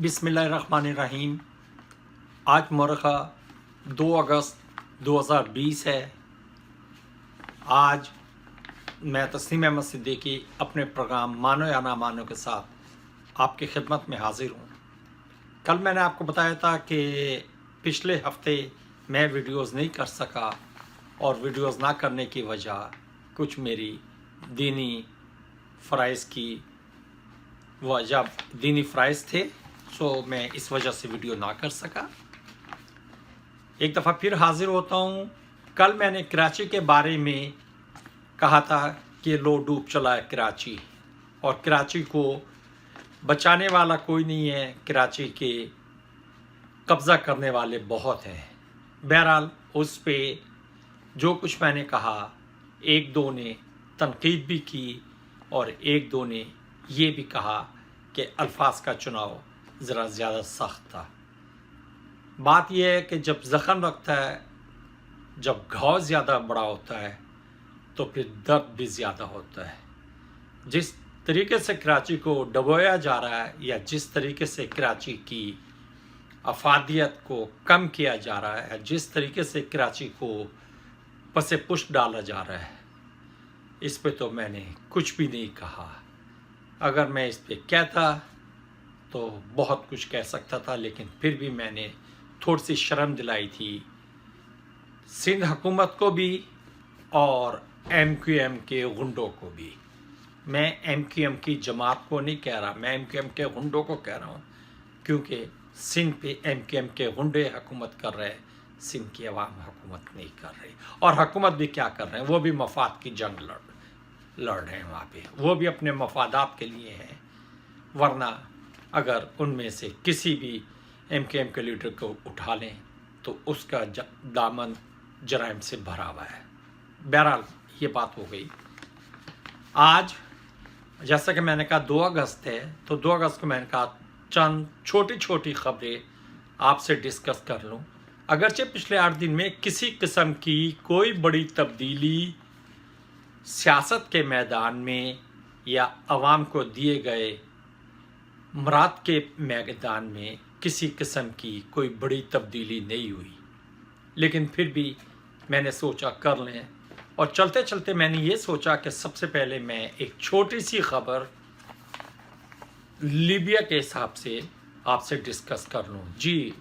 बिस्मिल्लाहिर्रहमानिर्रहीम। आज मौरख़ा 2 अगस्त 2020 है। आज मैं तस्नीम अहमद सिद्दीकी अपने प्रोग्राम मानो या ना मानो के साथ आपकी खिदमत में हाज़िर हूँ। कल मैंने आपको बताया था कि पिछले हफ्ते मैं वीडियोज़ नहीं कर सका और वीडियोज़ ना करने की वजह कुछ मेरी दीनी फ़राइज़ की वजह दीनी फ़राइज़ थे, सो मैं इस वजह से वीडियो ना कर सका। एक दफ़ा फिर हाज़िर होता हूँ। कल मैंने कराची के बारे में कहा था कि लो डूब चला है कराची और कराची को बचाने वाला कोई नहीं है, कराची के कब्ज़ा करने वाले बहुत हैं। बहरहाल उस पे जो कुछ मैंने कहा, एक दो ने तनकीद भी की और एक दो ने ये भी कहा कि अल्फाज का चुनाव ज़रा ज़्यादा सख्त था। बात यह है कि जब ज़ख़म लगता है, जब घाव ज़्यादा बड़ा होता है तो फिर दर्द भी ज़्यादा होता है। जिस तरीके से कराची को डबोया जा रहा है या जिस तरीके से कराची की अफादियत को कम किया जा रहा है, जिस तरीके से कराची को पसे पुश डाला जा रहा है, इस पे तो मैंने कुछ भी नहीं कहा। अगर मैं इस पे कहता तो बहुत कुछ कह सकता था, लेकिन फिर भी मैंने थोड़ी सी शर्म दिलाई थी सिंध हुकूमत को भी और MQM के गुंडों को भी। मैं MQM की जमात को नहीं कह रहा, मैं MQM के गुंडों को कह रहा हूँ, क्योंकि सिंध पे MQM के गुंडे हुकूमत कर रहे हैं, सिंध की आवाम हुकूमत नहीं कर रही। और हुकूमत भी क्या कर रहे हैं, वो भी मफाद की जंग लड़ रहे हैं वहाँ पे, वो भी अपने मफादात के लिए हैं। वरना अगर उनमें से किसी भी MQM के लीडर को उठा लें तो उसका दामन जराइम से भरा हुआ है। बहरहाल ये बात हो गई। आज जैसा कि मैंने कहा 2 अगस्त है, तो 2 अगस्त को मैंने कहा चंद छोटी छोटी खबरें आपसे डिस्कस कर लूँ। अगरचे पिछले 8 दिन में किसी किस्म की कोई बड़ी तब्दीली सियासत के मैदान में या आवाम को दिए गए मुराद के मैदान में किसी किस्म की कोई बड़ी तब्दीली नहीं हुई, लेकिन फिर भी मैंने सोचा कर लें। और चलते चलते मैंने ये सोचा कि सबसे पहले मैं एक छोटी सी खबर लीबिया के हिसाब से आपसे डिस्कस कर लूँ। जी,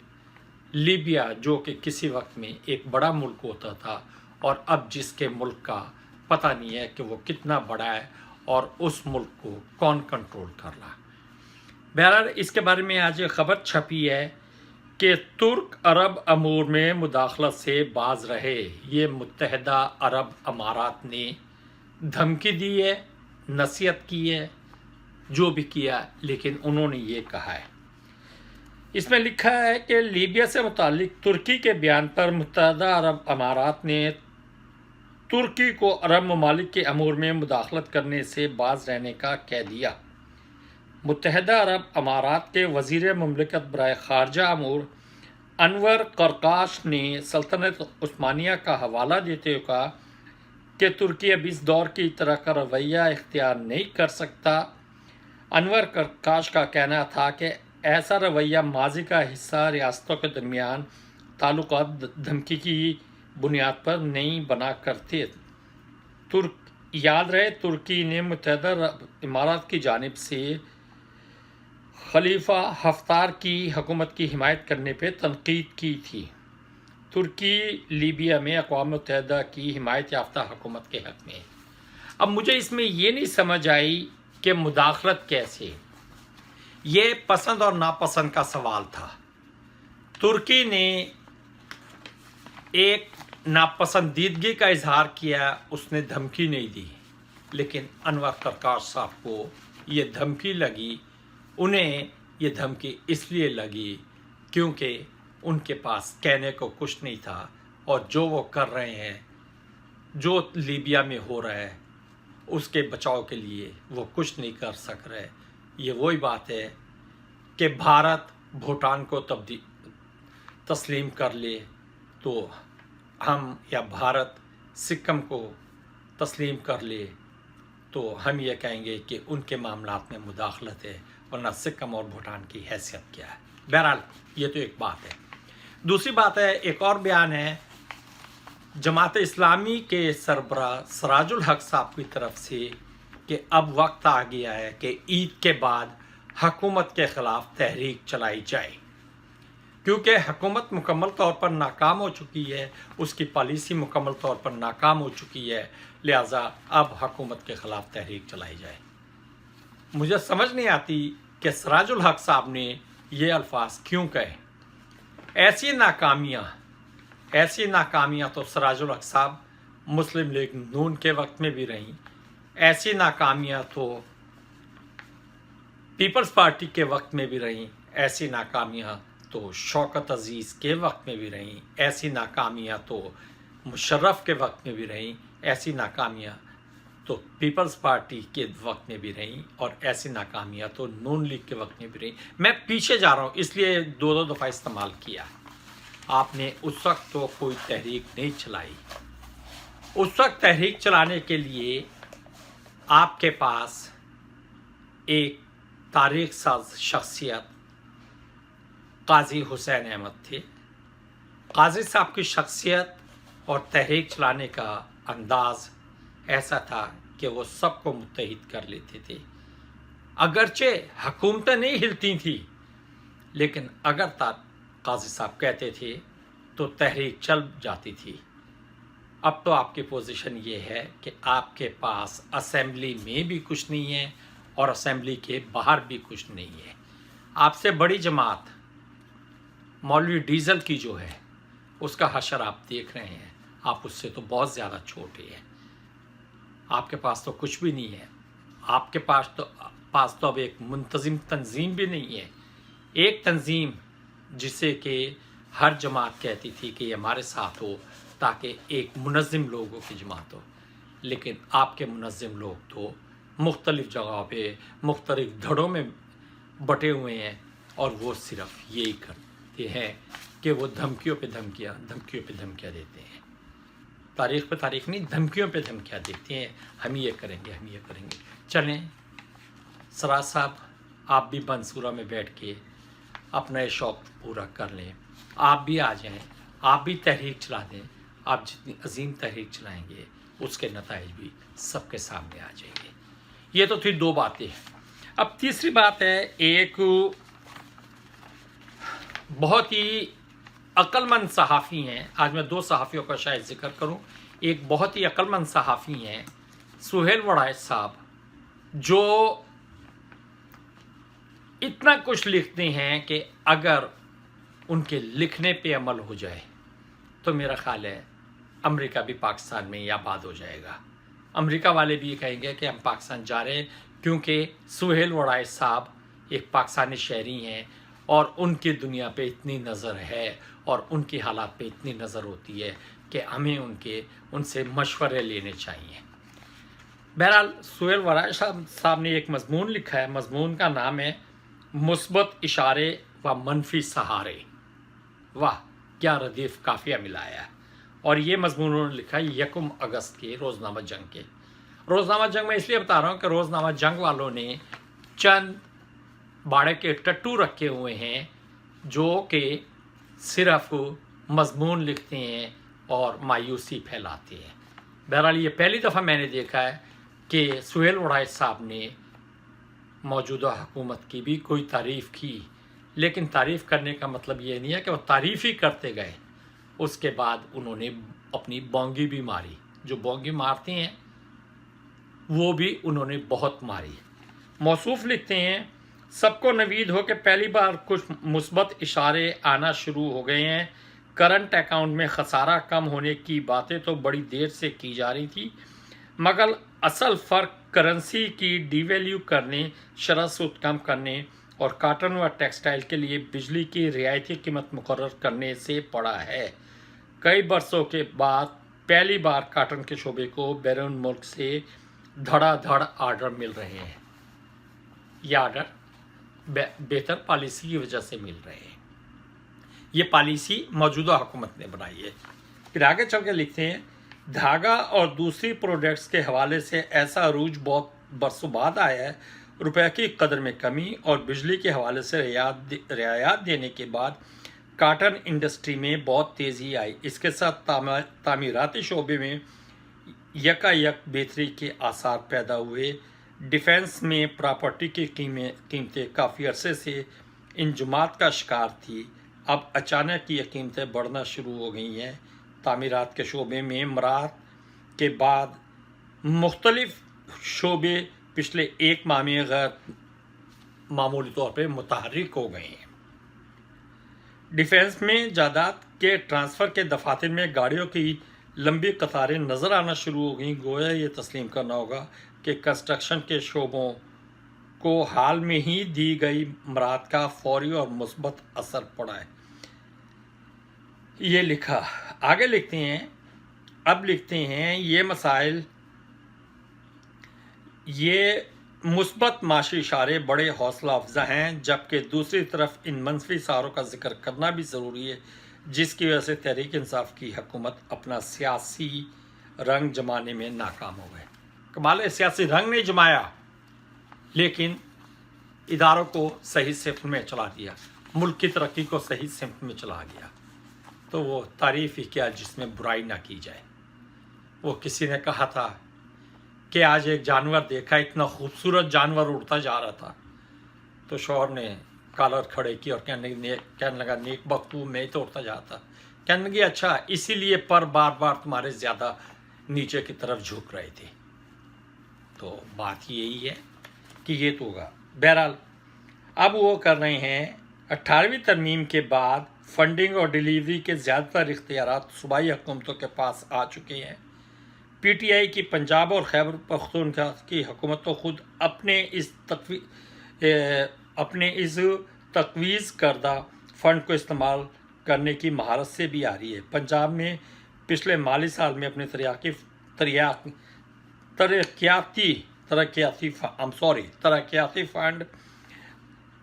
लीबिया जो कि किसी वक्त में एक बड़ा मुल्क होता था और अब जिसके मुल्क का पता नहीं है कि वो कितना बड़ा है और उस मुल्क को कौन कंट्रोल कर रहा है। बहरहाल इसके बारे में आज खबर छपी है कि तुर्क अरब अमूर में मुदाखलत से बाज रहे। ये मुत्तहदा अरब अमारात ने धमकी दी है, नसीहत की है, जो भी किया, लेकिन उन्होंने ये कहा है। इसमें लिखा है कि लीबिया से मुतालिक तुर्की के बयान पर मुत्तहदा अरब अमारात ने तुर्की को अरब ममालिक के अमूर में मुदाखलत करने से बाज रहने का कह दिया। मुत्तहदा अरब अमारात के वज़ीर मुमलिकत बराए ख़ारजा अमूर अनवर करकाश ने सल्तनत उस्मानिया का हवाला देते हुए कहा कि तुर्की अब इस दौर की तरह का रवैया इख्तियार नहीं कर सकता। अनवर करकाश का कहना था कि ऐसा रवैया माजी का हिस्सा रियासतों के दरमियान ताल्लुकात धमकी की बुनियाद पर नहीं बना करते। याद रहे, तुर्की ने मुत्तहदा अरब इमारात की जानिब से खलीफा हफ्तार की हुकूमत की हिमायत करने पर तनकीद की थी। तुर्की लीबिया में अक़वाम मुत्तहदा की हिमायत याफ्ता हुकूमत के हक़ में। अब मुझे इसमें ये नहीं समझ आई कि मुदाखलत कैसे, ये पसंद और नापसंद का सवाल था। तुर्की ने एक नापसंदीदगी का इजहार किया, उसने धमकी नहीं दी, लेकिन अनवर करकाश साहब को ये धमकी लगी। उन्हें ये धमकी इसलिए लगी क्योंकि उनके पास कहने को कुछ नहीं था और जो वो कर रहे हैं, जो लीबिया में हो रहा है, उसके बचाव के लिए वो कुछ नहीं कर सक रहे। ये वही बात है कि भारत भूटान को तस्लीम कर ले तो हम, या भारत सिक्किम को तस्लीम कर ले तो हम ये कहेंगे कि उनके मामलात में मुदाखलत है। वरना सिक्किम और भूटान की हैसियत क्या है। बहरहाल ये तो एक बात है। दूसरी बात है, एक और बयान है जमात इस्लामी के सरबरा सराजुल हक साहब की तरफ से कि अब वक्त आ गया है कि ईद के बाद हुकूमत के ख़िलाफ़ तहरीक चलाई जाए, क्योंकि हुकूमत मुकम्मल तौर पर नाकाम हो चुकी है, उसकी पॉलिसी मुकम्मल तौर पर नाकाम हो चुकी है, लिहाजा अब हुकूमत के ख़िलाफ़ तहरीक चलाई जाए। मुझे समझ नहीं आती कि सराजुल हक साहब ने ये अल्फाज क्यों कहे। ऐसी नाकामियाँ तो सराजुल हक साहब मुस्लिम लीग नून के वक्त में भी रहीं, ऐसी नाकामियाँ तो पीपल्स पार्टी के वक्त में भी रहीं, ऐसी नाकामियाँ तो शौकत अजीज़ के वक्त में भी रहीं, ऐसी नाकामियाँ तो मुशर्रफ के वक्त में भी रहीं, ऐसी नाकामियाँ तो पीपल्स पार्टी के वक्त में भी रहीं, और ऐसी नाकामियाँ तो नून लीग के वक्त में भी रहीं। मैं पीछे जा रहा हूँ इसलिए दो दफ़ा इस्तेमाल किया। आपने उस वक्त तो कोई तहरीक नहीं चलाई। उस वक्त तहरीक चलाने के लिए आपके पास एक तारीख साज शख्सियत काजी हुसैन अहमद थे। काजी साहब की शख्सियत और तहरीक चलाने का अंदाज़ ऐसा था कि वो सबको मुत्तहिद कर लेते थे। अगरचे हुकूमतें नहीं हिलती थी, लेकिन अगर काजी साहब कहते थे तो तहरीक चल जाती थी। अब तो आपकी पोजीशन ये है कि आपके पास असेंबली में भी कुछ नहीं है और असेंबली के बाहर भी कुछ नहीं है। आपसे बड़ी जमात मौलवी डीजल की जो है उसका हशर आप देख रहे हैं, आप उससे तो बहुत ज़्यादा छोटे हैं। आपके पास तो कुछ भी नहीं है। आपके पास तो अब एक मुंतज़िम तंजीम भी नहीं है। एक तंजीम जिसे कि हर जमात कहती थी कि ये हमारे साथ हो ताकि एक मुनज़्ज़िम लोगों की जमात हो, लेकिन आपके मुनज़्ज़िम लोग तो मुख्तलिफ़ जगहों पे मुख्तलिफ़ धड़ों में बटे हुए हैं, और वो सिर्फ यही करते हैं कि वो धमकियों पे धमकियाँ देते हैं। तारीख़ पे तारीख़ नहीं, धमकियों पे धमकियाँ देते हैं, हम ये करेंगे। चलें सराज साहब, आप भी मंसूरा में बैठ के अपना ये शौक़ पूरा कर लें, आप भी आ जाएं, आप भी तहरीक चला दें। आप जितनी अजीम तहरीक चलाएंगे उसके नताइज भी सबके सामने आ जाएंगे। ये तो थी दो बातें। अब तीसरी बात है, एक बहुत ही अक्लमंद सहाफ़ी हैं, आज मैं दो सहाफ़ियों का शायद जिक्र करूं। एक बहुत ही अक्लमंद सहाफ़ी हैं सुहेल वड़ाइच साहब, जो इतना कुछ लिखते हैं कि अगर उनके लिखने पे अमल हो जाए तो मेरा ख्याल है अमेरिका भी पाकिस्तान में ही आबाद हो जाएगा। अमेरिका वाले भी ये कहेंगे कि हम पाकिस्तान जा रहे हैं, क्योंकि सुहेल वड़ाइच साहब एक पाकिस्तानी शहरी हैं और उनकी दुनिया पे इतनी नज़र है और उनकी हालात पे इतनी नज़र होती है कि हमें उनसे मशवरे लेने चाहिए। बहरहाल सुहेल वड़ाइच साहब ने एक मज़मून लिखा है, मज़मून का नाम है मुस्बत इशारे व मनफी सहारे। वाह क्या रदीफ़ काफ़िया मिलाया। और ये मज़मून उन्होंने लिखा है 1 अगस्त के रोज़नामा जंग के। रोज़नामा जंग में इसलिए बता रहा हूँ कि रोज़नामा जंग वालों ने चंद बाड़े के टट्टू रखे हुए हैं जो कि सिर्फ मज़मून लिखते हैं और मायूसी फैलाते हैं। बहरहाल ये पहली दफ़ा मैंने देखा है कि सुहेल वड़ाइच साहब ने मौजूदा हुकूमत की भी कोई तारीफ़ की, लेकिन तारीफ़ करने का मतलब ये नहीं है कि वो तारीफ़ ही करते गए, उसके बाद उन्होंने अपनी बोंगी भी मारी। जो बोंगी मारते हैं वो भी उन्होंने बहुत मारी। मौसूफ़ लिखते हैं, सबको नवीद हो कि पहली बार कुछ मुस्बत इशारे आना शुरू हो गए हैं। करंट अकाउंट में खसारा कम होने की बातें तो बड़ी देर से की जा रही थी, मगर असल फ़र्क करेंसी की डिवैल्यू करने, शरह सूद कम करने और काटन व टेक्सटाइल के लिए बिजली की रियायती कीमत मुकर्रर करने से पड़ा है। कई बरसों के बाद पहली बार काटन के शोबे को बैरून मुल्क से धड़ाधड़ आर्डर मिल रहे हैं। ये आर्डर बेहतर पॉलिसी की वजह से मिल रहे हैं। ये पॉलिसी मौजूदा हुकूमत ने बनाई है। फिर आगे चल के लिखते हैं, धागा और दूसरी प्रोडक्ट्स के हवाले से ऐसा अरूज बहुत बरसों बाद आया है। रुपए की कदर में कमी और बिजली के हवाले से रियायत देने के बाद काटन इंडस्ट्री में बहुत तेज़ी आई। इसके साथ तामीराती शोबे में यकायक बेहतरी के आसार पैदा हुए। डिफेंस में प्रॉपर्टी की कीमतें काफ़ी अरसे से इंजमात का शिकार थी, अब अचानक ये कीमतें बढ़ना शुरू हो गई हैं। तामीरात के शोबे में मराहत के बाद मुख्तलिफ शोबे पिछले एक माह में गैर मामूली तौर पर मुतहर्रिक हो गए हैं। डिफेंस में जायदाद के ट्रांसफ़र के दफातर में गाड़ियों की लंबी कतारें नज़र आना शुरू हो गई। गोया ये तस्लीम करना होगा कि कंस्ट्रक्शन के शोबों को हाल में ही दी गई मराहत का फौरी और मुस्बत असर पड़ा है। ये लिखा, आगे लिखते हैं, अब लिखते हैं ये मसाइल, ये मुस्बत माशी इशारे बड़े हौसला अफजा हैं, जबकि दूसरी तरफ इन मनफी इशारों का जिक्र करना भी ज़रूरी है जिसकी वजह से तहरीक इंसाफ की हुकूमत अपना सियासी रंग जमाने में नाकाम हो गए। कमाल है, सियासी रंग नहीं जमाया लेकिन इदारों को सही सिमत में चला दिया, मुल्क की तरक्की को सही सिमत में चला गया। तो वो तारीफ़ ही क्या जिसमें बुराई ना की जाए। वो किसी ने कहा था कि आज एक जानवर देखा, इतना खूबसूरत जानवर उड़ता जा रहा था, तो शौहर ने कॉलर खड़े की और कहने लगा नेक बख्तू, मैं तो उड़ता जाता। कहने लगी अच्छा इसीलिए पर बार बार तुम्हारे ज़्यादा नीचे की तरफ झुक रहे थे। तो बात यही है कि ये तो होगा। बहरहाल अब वो कर रहे हैं 18वीं तरमीम के बाद फंडिंग और डिलीवरी के ज़्यादातर इख्तियारात सूबाई हुकूमतों के पास आ चुके हैं। PTI की पंजाब और खैबर पख्तूनख्वा की हुकूमत तो खुद अपने इस तकवीज़ करदा फ़ंड को इस्तेमाल करने की महारत से भी आ रही है। पंजाब में पिछले माली साल में अपने तरक्याती फ़ंड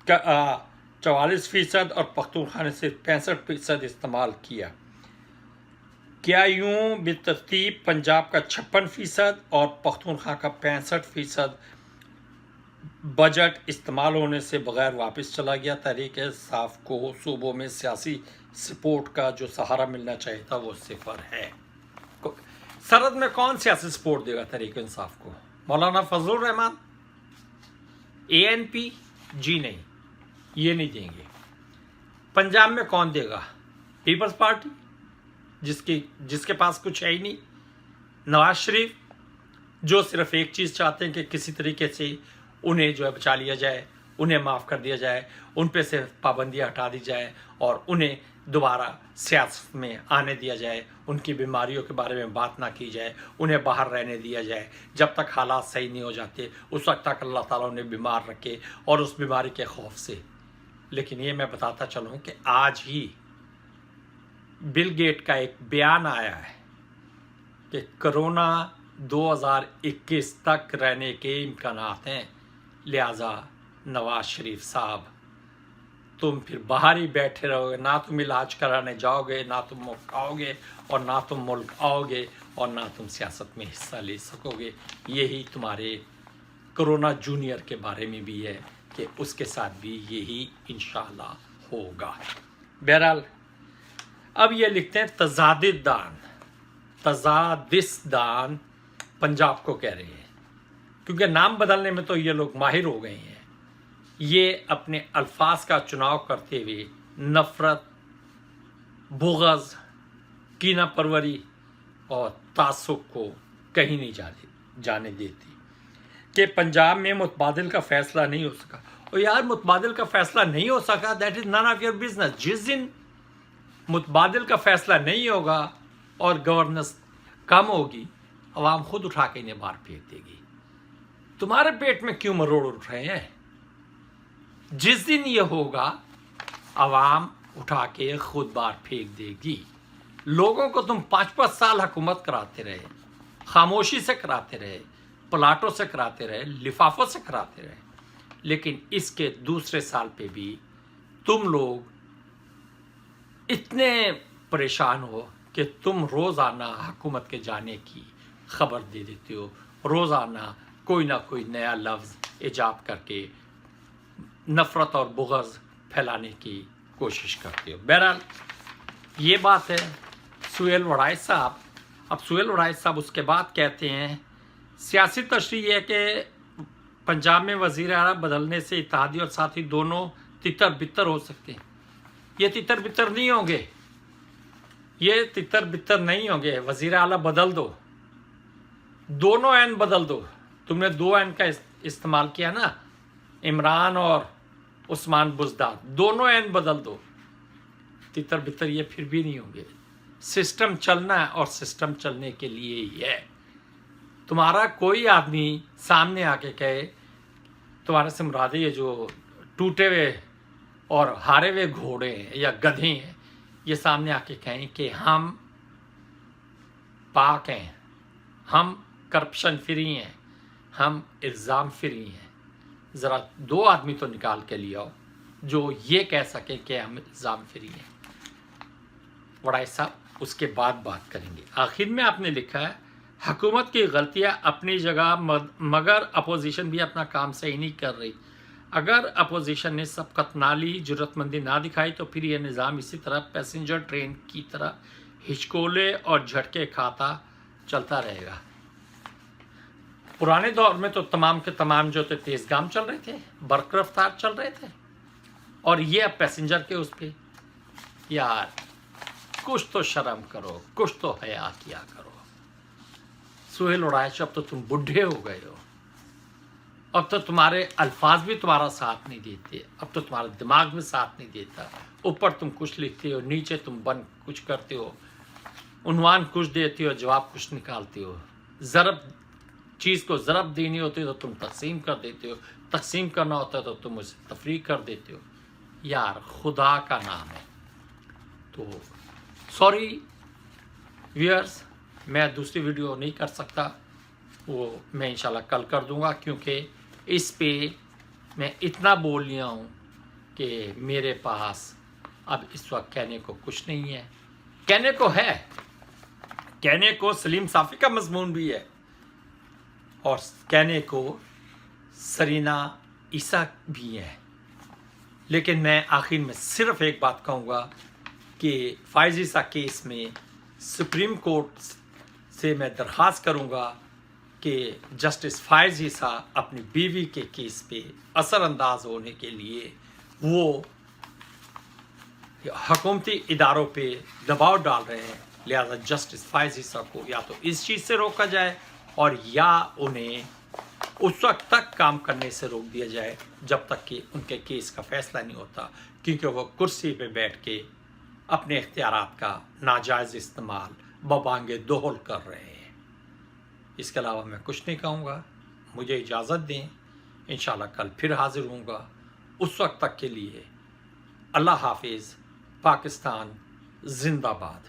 का 44% और पख्तूनख्वा ने सिर्फ 65% इस्तेमाल किया। क्या यूँ बेतरतीब पंजाब का 56% और पख्तूनख्वा का 65% बजट इस्तेमाल होने से बगैर वापस चला गया। तहरीक इंसाफ को सूबों में सियासी सपोर्ट का जो सहारा मिलना चाहिए था वो सिफर है। सरहद में कौन सियासी सपोर्ट देगा तहरीक इंसाफ को? मौलाना फजलुर रहमान, ANP? जी नहीं, ये नहीं देंगे। पंजाब में कौन देगा? पीपल्स पार्टी, जिसके पास कुछ है ही नहीं। नवाज शरीफ, जो सिर्फ एक चीज़ चाहते हैं कि किसी तरीके से उन्हें जो है बचा लिया जाए, उन्हें माफ़ कर दिया जाए, उन पे से पाबंदियाँ हटा दी जाए और उन्हें दोबारा सियासत में आने दिया जाए, उनकी बीमारियों के बारे में बात ना की जाए, उन्हें बाहर रहने दिया जाए। जब तक हालात सही नहीं हो जाते उस वक्त तक अल्लाह ताला उन्हें बीमार रखे और उस बीमारी के खौफ से। लेकिन ये मैं बताता चलूँ कि आज ही बिल गेट का एक बयान आया है कि कोरोना 2021 तक रहने के इम्कानात हैं, लिहाजा नवाज शरीफ साहब तुम फिर बाहर ही बैठे रहोगे, ना तुम इलाज कराने जाओगे, ना तुम मुल्क आओगे और ना तुम मुल्क आओगे और ना तुम सियासत में हिस्सा ले सकोगे। यही तुम्हारे कोरोना जूनियर के बारे में भी है कि उसके साथ भी यही इंशाअल्लाह होगा। बहरहाल अब ये लिखते हैं तजादिस्तान पंजाब को कह रहे हैं, क्योंकि नाम बदलने में तो ये लोग माहिर हो गए हैं। ये अपने अल्फाज का चुनाव करते हुए नफ़रत, बुग़्ज़, कीना परवरी और तासुब को कहीं नहीं जाने देती कि पंजाब में मुतबादिल का फ़ैसला नहीं हो सका। और यार मुतबादिल का फ़ैसला नहीं हो सका, that is none of your business. जिस दिन मुतबादिल का फ़ैसला नहीं होगा और गवर्नेंस कम होगी, अवाम खुद उठा के इन्हें बाहर फेंक देगी। तुम्हारे पेट में क्यों मरोड़ उठ रहे हैं? जिस दिन ये होगा अवाम उठा के खुद बाहर फेंक देगी। लोगों को तुम 5-5 साल हुकूमत कराते रहे, खामोशी से कराते रहे, प्लाटों से कराते रहे, लिफाफों से कराते रहे, लेकिन इसके दूसरे साल पे भी तुम लोग इतने परेशान हो कि तुम रोज़ाना हुकूमत के जाने की खबर दे देते हो। रोज़ाना कोई ना कोई नया लफ्ज़ ایجاد کر کے نفرت اور بغض پھیلانے کی کوشش کرتے ہو. بہرحال یہ بات ہے. سہیل وڑائچ صاحب، اب سہیل وڑائچ صاحب اس کے بعد کہتے ہیں سیاسی تشریح یہ ہے کہ پنجاب میں وزیر اعلیٰ بدلنے سے اتحادی اور ساتھی دونوں تتر بتر ہو سکتے ہیں. یہ تتر بتر نہیں ہوں گے، یہ تتر بتر نہیں ہوں گے. وزیر اعلیٰ بدل دو، دونوں عین بدل دو. تم نے دو عین کا استعمال کیا نا، عمران اور عثمان بزدار، دونوں عین بدل دو. تتر بتر یہ پھر بھی نہیں ہوں گے. سسٹم چلنا ہے اور سسٹم چلنے کے لیے ہی ہے. تمہارا کوئی آدمی سامنے آ کے کہے، تمہارے سے مراد یہ جو ٹوٹے ہوئے اور ہارے ہوئے گھوڑے ہیں یا گدھے ہیں، یہ سامنے آ کے کہیں کہ ہم پاک ہیں، ہم کرپشن فری ہیں، ہم الزام فری ہیں. ذرا دو آدمی تو نکال کے لے آؤ جو یہ کہہ سکے کہ ہم الزام فری ہیں. وڑائچ صاحب اس کے بعد بات کریں گے. آخر میں آپ نے لکھا ہے حکومت کی غلطیاں اپنی جگہ مگر اپوزیشن بھی اپنا کام صحیح نہیں کر رہی. اگر اپوزیشن نے سبقت نہ لی، جرات مندی نہ دکھائی تو پھر یہ نظام اسی طرح پیسنجر ٹرین کی طرح ہچکولے اور جھٹکے کھاتا چلتا رہے گا. پرانے دور میں تو تمام کے تمام جو تھے تیز گام چل رہے تھے، برق رفتار چل رہے تھے، اور یہ اب پیسنجر کے اس پہ. یار کچھ تو شرم کرو، کچھ تو حیا کیا کرو. سہیل وڑائچ اب تو تم بڈھے ہو گئے ہو، اب تو تمہارے الفاظ بھی تمہارا ساتھ نہیں دیتے، اب تو تمہارا دماغ بھی ساتھ نہیں دیتا. اوپر تم کچھ لکھتے ہو، نیچے تم بند کچھ کرتے ہو، عنوان کچھ دیتے ہو، جواب کچھ نکالتے ہو. ضرب چیز کو ضرب دینی ہوتی ہے تو تم تقسیم کر دیتے ہو، تقسیم کرنا ہوتا ہے تو تم اسے تفریق کر دیتے ہو. یار خدا کا نام ہے. تو سوری ویئرس، میں دوسری ویڈیو نہیں کر سکتا، وہ میں انشاءاللہ کل کر دوں گا، کیونکہ اس پہ میں اتنا بول لیا ہوں کہ میرے پاس اب اس وقت کہنے کو کچھ نہیں ہے. کہنے کو ہے، کہنے کو سلیم صافی کا مضمون بھی ہے، اور کہنے کو سرینا عیسیٰ بھی ہے. لیکن میں آخر میں صرف ایک بات کہوں گا کہ فائز عیسیٰ کیس میں سپریم کورٹ سے میں درخواست کروں گا کہ جسٹس فائز عیسیٰ اپنی بیوی کے کیس پہ اثر انداز ہونے کے لیے وہ حکومتی اداروں پہ دباؤ ڈال رہے ہیں. لہذا جسٹس فائز عیسیٰ کو یا تو اس چیز سے روکا جائے اور یا انہیں اس وقت تک کام کرنے سے روک دیا جائے جب تک کہ ان کے کیس کا فیصلہ نہیں ہوتا، کیونکہ وہ کرسی پہ بیٹھ کے اپنے اختیارات کا ناجائز استعمال ببانگ دہل کر رہے ہیں. اس کے علاوہ میں کچھ نہیں کہوں گا. مجھے اجازت دیں، انشاءاللہ کل پھر حاضر ہوں گا. اس وقت تک کے لیے اللہ حافظ. پاکستان زندہ باد.